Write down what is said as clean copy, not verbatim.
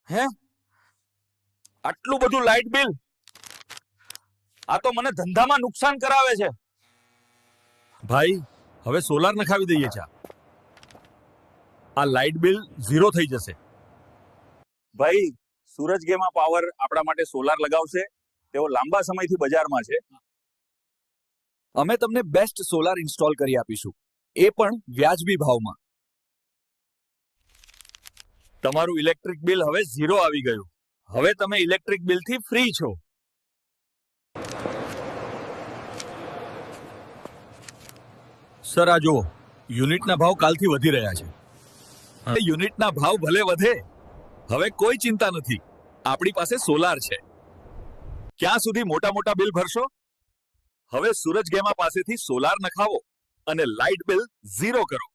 હે, આટલું બધું લાઇટ બિલ? આ તો મને ધંધામાં નુકસાન કરાવે છે. ભાઈ, હવે સોલાર નખાવી દઈએ છે. આ લાઇટ બિલ ઝીરો થઈ જશે. ભાઈ, સૂરજગેમા પાવર આપણા માટે સોલાર લગાવશે. તેઓ લાંબા સમયથી બજારમાં છે. અમે તમને બેસ્ટ સોલાર ઇન્સ્ટોલ કરી આપીશું, એ પણ વ્યાજબી ભાવમાં. તમારું ઇલેક્ટ્રિક બિલ હવે ઝીરો આવી ગયું. હવે તમે ઇલેક્ટ્રિક બિલથી ફ્રી છો. સર, આ જુઓ, યુનિટના ભાવ કાલથી વધી રહ્યા છે. યુનિટના ભાવ ભલે વધે, હવે કોઈ ચિંતા નથી. આપણી પાસે સોલાર છે. ક્યાં સુધી મોટા મોટા બિલ ભરશો? હવે સૂરજગેમા પાસેથી સોલાર નખાવો અને લાઇટ બિલ ઝીરો કરો.